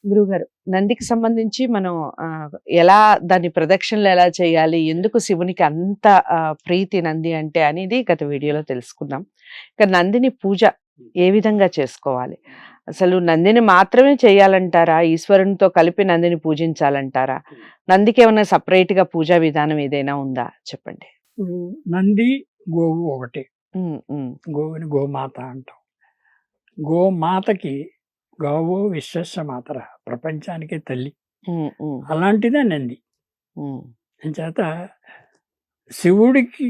గురువుగారు, నందికి సంబంధించి మనం ఎలా దాన్ని ప్రదక్షిణలు ఎలా చేయాలి? ఎందుకు శివునికి అంత ప్రీతి నంది అంటే అనేది గత వీడియోలో తెలుసుకున్నాం. ఇక నందిని పూజ ఏ విధంగా చేసుకోవాలి? అసలు నందిని మాత్రమే చేయాలంటారా? ఈశ్వరునితో కలిపి నందిని పూజించాలంటారా? నందికి ఏమన్నా సెపరేట్‌గా పూజా విధానం ఏదైనా ఉందా? చెప్పండి. ఇప్పుడు నంది, గోవు ఒకటే. హ్మ్. హ్మ్. గోవుని గోమాత అంటాం. గోమాతకి గోవు విశ్వస్య మాతర, ప్రపంచానికే తల్లి. హ్మ్. హ్మ్. అలాంటిదే నంది. హ్మ్. అంచేత శివుడికి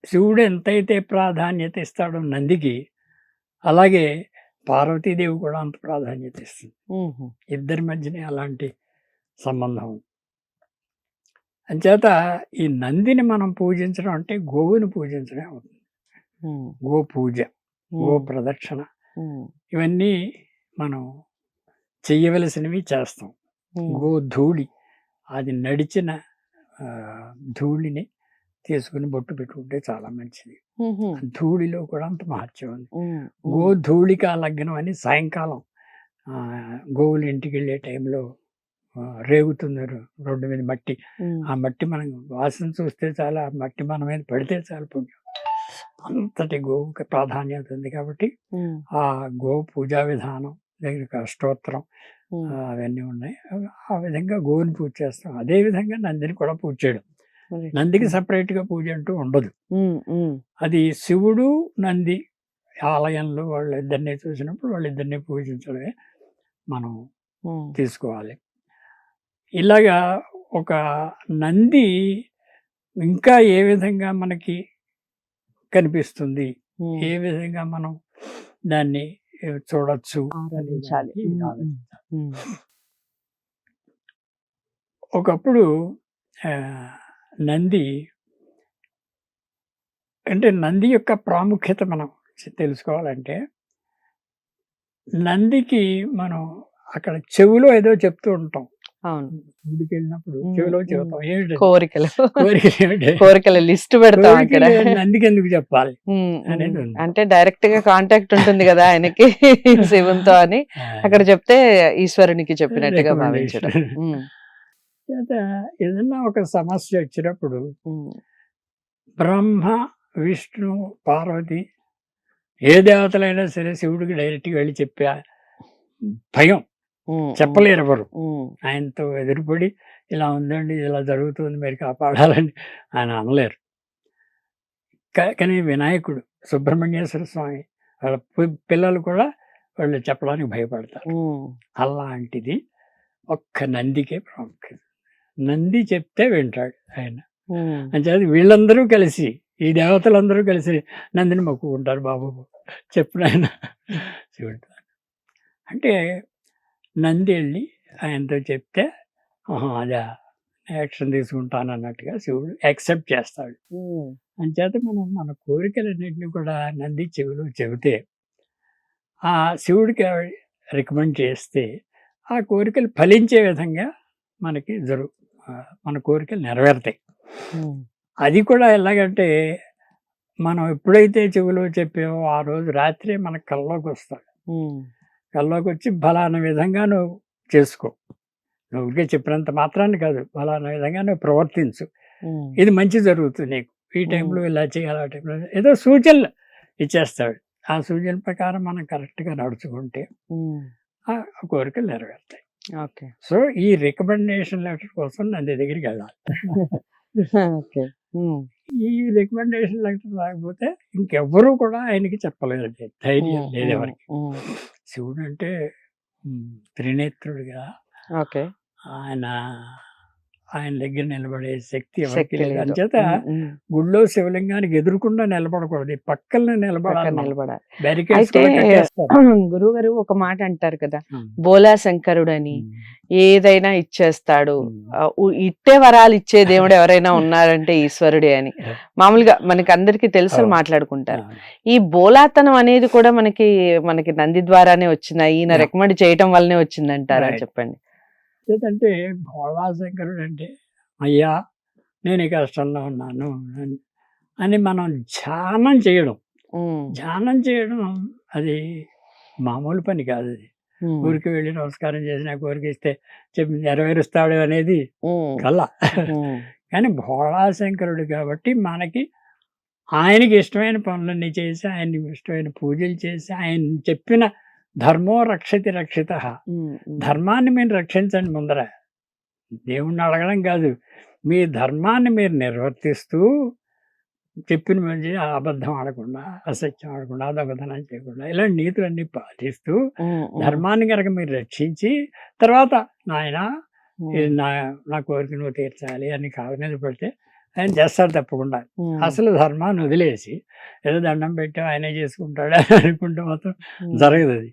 శివుడు ఎంతైతే ప్రాధాన్యత ఇస్తాడో నందికి, అలాగే పార్వతీదేవి కూడా అంత ప్రాధాన్యత ఇస్తుంది. హుహు. ఇద్దరి మధ్యనే అలాంటి సంబంధం. అంచేత ఈ నందిని మనం పూజించడం అంటే గోవుని పూజించడం అవుతుంది. హ్మ్. గో పూజ, గో హ్మ్. ప్రదక్షిణ, హ్మ్. ఇవన్నీ మనం చెయ్యవలసినవి చేస్తాం. హ్మ్. గో ధూళి, అది నడిచిన ధూళిని తీసుకుని బొట్టు పెట్టుకుంటే చాలా మంచిది. హుహు. ధూళిలో కూడా అంత మహత్యం ఉంది. హ్మ్. గో హ్మ్. ధూళికా లగ్నం అని సాయంకాలం గోవులు ఇంటికి వెళ్ళే టైంలో రేగుతుంది రోడ్డు మీద మట్టి. హ్మ్. ఆ మట్టి మనం వాసన చూస్తే చాలా, ఆ మట్టి మన మీద పడితే చాలు పుణ్యం. అంతటి గోవుకి ప్రాధాన్యత ఉంది కాబట్టి హ్మ్. ఆ గో పూజా విధానం, దగ్గరికి అష్టోత్తరం హ్మ్. అవన్నీ ఉన్నాయి. ఆ విధంగా గోవుని పూజ చేస్తాం. అదే విధంగా నందిని కూడా పూజ చేయడం. మరి నందికి హ్మ్. సపరేట్‌గా పూజ అంటూ ఉండదు. హ్మ్. హ్మ్. అది శివుడు, నంది ఆలయంలో వాళ్ళిద్దరిని చూసినప్పుడు వాళ్ళిద్దరిని పూజించడమే మనం హ్మ్. తీసుకోవాలి. ఇలాగా ఒక నంది ఇంకా ఏ విధంగా మనకి కనిపిస్తుంది, హ్మ్. ఏ విధంగా మనం దాన్ని చూడొచ్చు అనే ఆరాధించాలి. దానికి హ్మ్. హ్మ్. ఆలోచించాలి. హ్మ్. ఒకప్పుడు ఆహ్, నంది అంటే నంది యొక్క ప్రాముఖ్యత మనం తెలుసుకోవాలంటే, నందికి మనం అక్కడ చెవులో ఏదో చెప్తూ ఉంటాం. అవును. గుడికెళ్ళినప్పుడు హ్మ్. చెవిలో హ్మ్. చెబుతాం. ఏమిటది? కోరికలు. కోరికలేమిటి? కోరికల లిస్ట్ పెడతాం అక్కడ. కోరికలు నందికెందుకు చెప్పాలి హ్మ్. హ్మ్. అనేది ఉంది. అంటే డైరెక్ట్‌గా కాంటాక్ట్ ఉంటుంది గదా! ఆయనకి శివునితో అని. ఆ! అక్కడ చెప్తే ఈశ్వరునికి చెప్పినట్టుగా భావించడం. రికమెండేషన్. హ్మ్. చేత ఏదన్నా ఒక సమస్య వచ్చినప్పుడు హ్మ్. బ్రహ్మ, విష్ణు, పార్వతి ఏ దేవతలైనా సరే శివుడికి డైరెక్ట్‌గా వెళ్లి చెప్పే భయం హ్మ్. హ్మ్. చెప్పలేరెవరు. హ్మ్. ఆయనతో ఎదురుపడి ఇలా ఉందండి, ఇలా జరుగుతుంది మీరు కాపాడాలని ఆయన అనలేరు. కానీ వినాయకుడు, సుబ్రహ్మణ్యేశ్వర స్వామి వాళ్ళ పిల్లలు కూడా వాళ్ళు చెప్పడానికి భయపడతారు. హ్మ్. అలాంటిది ఒక్క నందికే ప్రాముఖ్యత. నంది చెప్తే వింటాడు ఆయన. హ్మ్. అంచేత వీళ్ళందరూ కలిసి, ఈ దేవతలందరూ కలిసి నందిని మొక్కుకుంటారు. బాబు చెప్పు నాయన శివుడితో. అంటే నంది ఎళ్ళి ఆయనతో చెప్తే, ఆహా! అదా! యాక్షన్ తీసుకుంటానన్నట్టుగా శివుడు యాక్సెప్ట్ చేస్తాడు. హ్మ్. అంచేత మనం మన కోరికలన్నిటిని కూడా నంది చెవిలో చెబితే, ఆ శివుడికి రికమెండ్ చేస్తే, ఆ కోరికలు ఫలించే విధంగా మనకి మన కోరికలు నెరవేరుతాయి. హ్మ్. అది కూడా ఎలాగంటే, మనం ఎప్పుడైతే చెవిలో చెప్పామో ఆ రోజు రాత్రే మన కల్లోకొస్తాడు. హ్మ్. కల్లోకొచ్చి ఫలానా విధంగా నువ్వు చేసుకో. నువ్వు ఊరికే చెప్పినంత మాత్రాన కాదు. ఫలానా విధంగా నువ్వు ప్రవర్తించు. హ్మ్. ఇది మంచి జరుగుతుంది నీకు. ఈ హ్మ్. టైంలో ఇలా చేయాలి, ఆ టైంలో ఏదో సూచనలు ఇచ్చేస్తాడు. ఆ సూచన ప్రకారం మనం కరెక్ట్‌గా నడుచుకుంటే హ్మ్. ఆ కోరికలు నెరవేరుతాయి. ఓకే. సో, ఈ రికమెండేషన్ లెటర్ కోసం నంది దగ్గరికెళ్ళాలి. ఓకే. హ్మ్. ఈ రికమెండేషన్ లెటర్ రాకపోతే ఇంకెవ్వరు కూడా ఆయనకి చెప్పలేరండి. ధైర్యం హ్మ్. హ్మ్. లేదెవరికీ. హ్మ్. శివుడంటే త్రినేత్రుడు కదా! ఓకే. ఆయన ఆయన దగ్గర నిలబడే శక్తి ఎవరికీ శక్తి లేదు. లేదు. అంచేత హ్మ్. హ్మ్. గుడిలో శివలింగానికి ఎదురుగుండా నిలబడకూడదు. ఈ పక్కలనే నిలబడాలి పక్కన మనం. నిలబడాలి. బ్యారికేడ్స్ అయితే కూడా కట్టేస్తారు. గురువుగారు ఒక మాట అంటారు కదా! హ్మ్. బోలా శంకరుడని హ్మ్. ఏదైనా ఇచ్చేస్తాడు. హ్మ్. ఇట్టే వరాలు ఇచ్చే దేవుడు ఎవరైనా ఉన్నారంటే ఈశ్వరుడే అని. మామూలుగా మనకందరికీ తెలుసు అవును. మాట్లాడుకుంటారు. అవును. ఈ బోలాతనం అనేది కూడా మనకి నంది ద్వారానే వచ్చిందా? ఈయన యాహ్! రికమెండ్ చేయటం వల్లనే వచ్చిందంటారా? రైట్. చెప్పండి. ఏదంటే భోళాశంకరుడంటే, అయ్యా! నేను ఈ కష్టంలో ఉన్నాను అని మనం ధ్యానం చేయడం. హ్మ్. ధ్యానం చేయడం అది మామూలు పని కాదది. ఊరికి వెళ్ళి నమస్కారం చేసి నా కోరిక ఇస్తే చెప్పి నెరవేరుస్తాడు అనేది కళ. కానీ భోళాశంకరుడు కాబట్టి మనకి ఆయనకి ఇష్టమైన పనులన్నీ చేసి, ఆయనకి ఇష్టమైన పూజలు చేసి, ఆయన చెప్పిన ధర్మో రక్షతి రక్షిత, ధర్మాన్ని మీరు రక్షించండి ముందర. దేవుణ్ణి అడగడం కాదు, మీ ధర్మాన్ని మీరు నిర్వర్తిస్తూ చెప్పిన మంచి అబద్ధం ఆడకుండా, అసత్యం ఆడకుండా, దొంగతనం చేయకుండా, ఇలాంటి నీతులన్నీ పాటిస్తూ ధర్మాన్ని కనుక మీరు రక్షించి తర్వాత నాయన నా కోరిక నువ్వు తీర్చాలి అని కాళ్ళ మీద పెడితే ఆయన చేస్తాడు తప్పకుండా. అసలు ధర్మాన్ని వదిలేసి ఏదో దండం పెట్టి ఆయనే చేసుకుంటాడు అని అనుకుంటే మాత్రం జరగదు. అది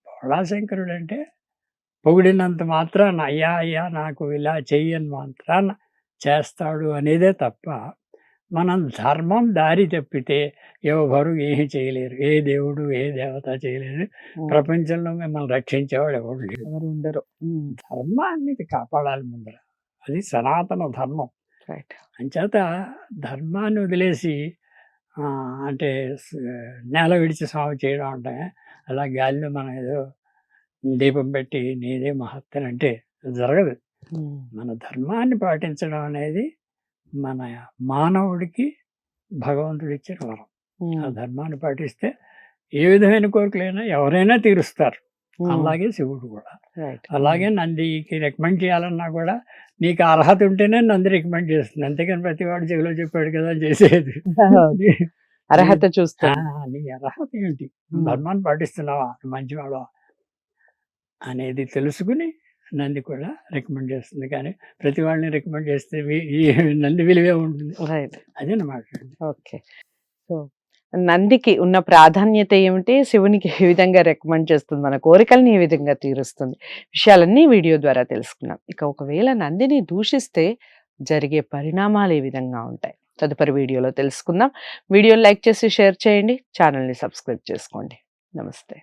భోళాశంకరుడు అంటే పొగిడినంత మాత్రాన అయ్యా అయ్యా నాకు ఇలా చెయ్యని మాత్రాన చేస్తాడు అనేదే తప్ప, మనం ధర్మం దారి తప్పితే ఎవరు ఏమీ చేయలేరు. ఏ దేవుడు ఏ దేవత చేయలేరు. ప్రపంచంలో మిమ్మల్ని రక్షించేవాడు ఎవరు లేరు, ఎవరు ఉండరు. ధర్మాన్ని కాపాడాలి ముందర. అది సనాతన ధర్మం. అంచేత ధర్మాన్ని వదిలేసి అంటే నేల విడిచి సాగు చేయడం అంటే, అలా గాలిలో మనం ఏదో దీపం పెట్టి నేనే మహత్తని అంటే జరగదు. మన ధర్మాన్ని పాటించడం అనేది మన మానవుడికి భగవంతుడు ఇచ్చిన వరం. ఆ ధర్మాన్ని పాటిస్తే ఏ విధమైన కోరికలైనా ఎవరైనా తీరుస్తారు. అలాగే శివుడు కూడా. అలాగే నందికి రికమెండ్ చేయాలన్నా కూడా నీకు అర్హత ఉంటేనే నంది రికమెండ్ చేస్తుంది, అంతేకాని ప్రతివాడు చెవిలో చెప్పాడు కదా అని చేసేది. అర్హత చూస్తా, నీ అర్హత ఏంటి, ధర్మాన్ని పాటిస్తున్నావా, మంచివాడు అనేది తెలుసుకుని నంది కూడా రికమెండ్ చేస్తుంది. కానీ ప్రతి వాళ్ళని రికమెండ్ చేస్తే ఈ నంది విలువే ఉంటుంది. అదేనమాట. ఓకే. సో నందికి ఉన్న ప్రాధాన్యత ఏమిటి, శివునికి ఏ విధంగా రికమెండ్ చేస్తుంది, మన కోరికల్ని ఏ విధంగా తీరుస్తుంది, విషయాలన్నీ వీడియో ద్వారా తెలుసుకున్నాం. ఇక ఒకవేళ నందిని దూషిస్తే జరిగే పరిణామాలు ఏ విధంగా ఉంటాయి తదుపరి వీడియోలో తెలుసుకుందాం. వీడియోని లైక్ చేసి షేర్ చేయండి, ఛానల్ని సబ్స్క్రైబ్ చేసుకోండి. నమస్తే.